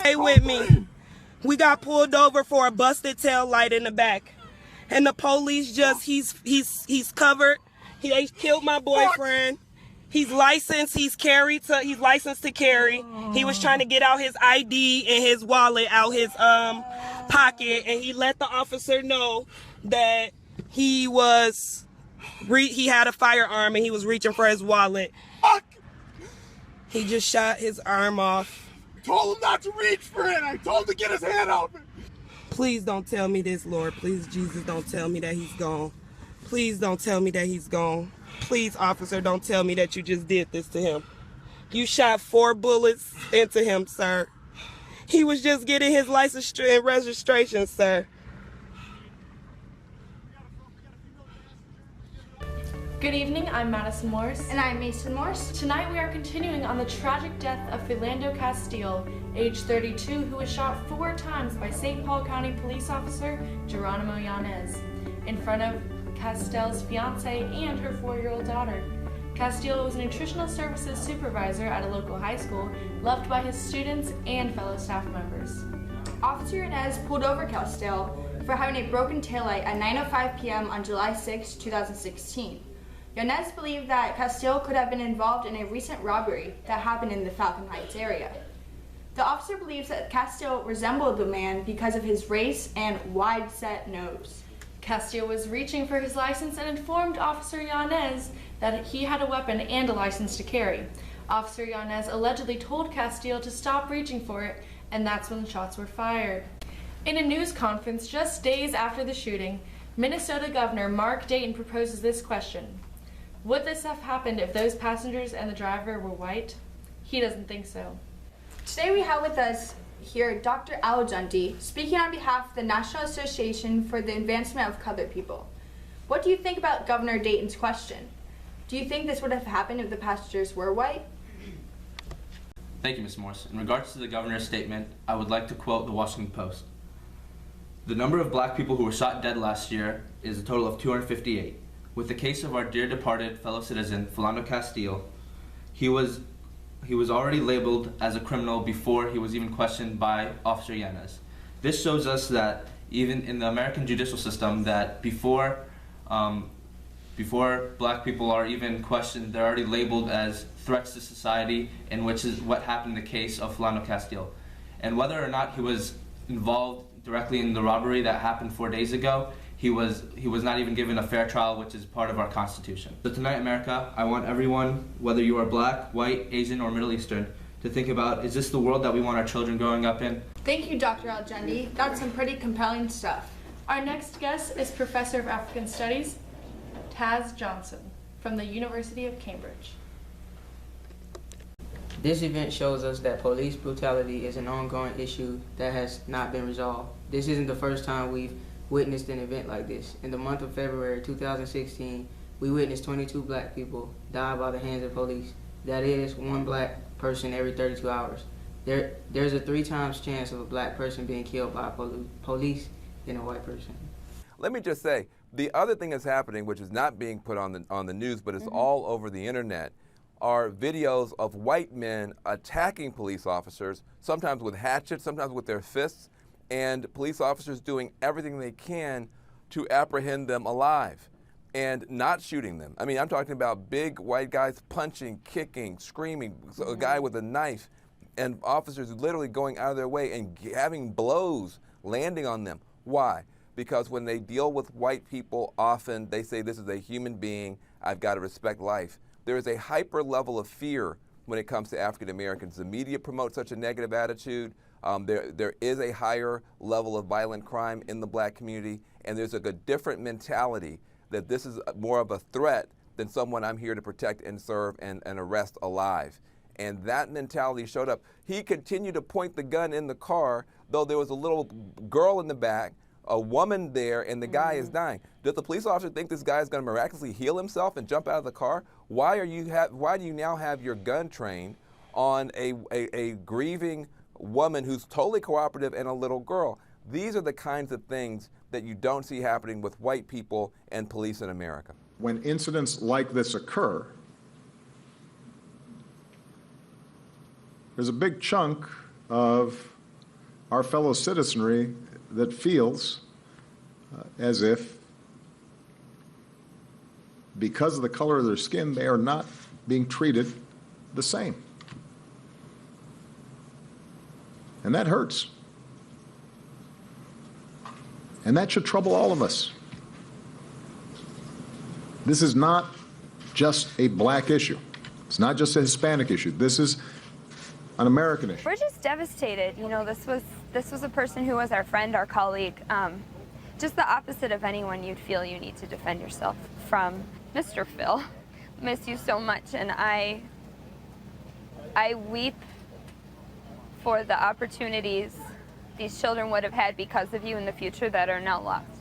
Stay with me. We got pulled over for a busted tail light in the back. And the police just, he's covered. They killed my boyfriend. He's licensed, he's licensed to carry. He was trying to get out his ID and his wallet out his pocket, and he let the officer know that he had a firearm and he was reaching for his wallet. He just shot his arm off. I told him not to reach for it. I told him to get his hand out. Please don't tell me this, Lord. Please, Jesus, don't tell me that he's gone. Please don't tell me that he's gone. Please, officer, don't tell me that you just did this to him. You shot 4 bullets into him, sir. He was just getting his license and registration, sir. Good evening, I'm Madison Morse. And I'm Mason Morse. Tonight we are continuing on the tragic death of Philando Castile, age 32, who was shot 4 times by St. Paul County Police Officer Geronimo Yanez in front of Castile's fiance and her 4-year-old daughter. Castile was a nutritional services supervisor at a local high school, loved by his students and fellow staff members. Officer Yanez pulled over Castile for having a broken taillight at 9:05 p.m. on July 6, 2016. Yanez believed that Castile could have been involved in a recent robbery that happened in the Falcon Heights area. The officer believes that Castile resembled the man because of his race and wide-set nose. Castile was reaching for his license and informed Officer Yanez that he had a weapon and a license to carry. Officer Yanez allegedly told Castile to stop reaching for it, and that's when the shots were fired. In a news conference just days after the shooting, Minnesota Governor Mark Dayton proposes this question: would this have happened if those passengers and the driver were white? He doesn't think so. Today we have with us here Dr. Al Junti, speaking on behalf of the National Association for the Advancement of Colored People. What do you think about Governor Dayton's question? Do you think this would have happened if the passengers were white? Thank you, Ms. Morse. In regards to the governor's statement, I would like to quote the Washington Post. The number of black people who were shot dead last year is a total of 258. With the case of our dear departed fellow citizen, Philando Castile, he was already labeled as a criminal before he was even questioned by Officer Yanez. This shows us that even in the American judicial system, that before black people are even questioned, they're already labeled as threats to society, and which is what happened in the case of Philando Castile. And whether or not he was involved directly in the robbery that happened 4 days ago, he was not even given a fair trial, which is part of our Constitution. So tonight, America, I want everyone, whether you are black, white, Asian, or Middle Eastern, to think about, is this the world that we want our children growing up in? Thank you, Dr. Al Junti. That's some pretty compelling stuff. Our next guest is Professor of African Studies, Taz Johnson, from the University of Cambridge. This event shows us that police brutality is an ongoing issue that has not been resolved. This isn't the first time we've witnessed an event like this. In the month of February 2016, we witnessed 22 black people die by the hands of police. That is, 1 black person every 32 hours. There's a 3 times chance of a black person being killed by police than a white person. Let me just say, the other thing that's happening, which is not being put on the news, but it's all over the internet, are videos of white men attacking police officers, sometimes with hatchets, sometimes with their fists, and police officers doing everything they can to apprehend them alive and not shooting them. I mean, I'm talking about big white guys punching, kicking, screaming, a guy with a knife, and officers literally going out of their way and having blows landing on them. Why? Because when they deal with white people, often they say, this is a human being, I've got to respect life. There is a hyper level of fear when it comes to African Americans. The media promotes such a negative attitude. There is a higher level of violent crime in the black community, and there's a different mentality that this is more of a threat than someone I'm here to protect and serve and arrest alive. And that mentality showed up. He continued to point the gun in the car, though there was a little girl in the back, a woman there, and the guy is dying. Does the police officer think this guy is going to miraculously heal himself and jump out of the car? Why do you now have your gun trained on a grieving woman who's totally cooperative and a little girl? These are the kinds of things that you don't see happening with white people and police in America. When incidents like this occur, there's a big chunk of our fellow citizenry that feels as if, because of the color of their skin, they are not being treated the same. And that hurts. And that should trouble all of us. This is not just a black issue. It's not just a Hispanic issue. This is an American issue. We're just devastated. You know, this was a person who was our friend, our colleague, just the opposite of anyone you'd feel you need to defend yourself from. Mr. Phil, miss you so much, and I weep for the opportunities these children would have had because of you in the future that are now lost.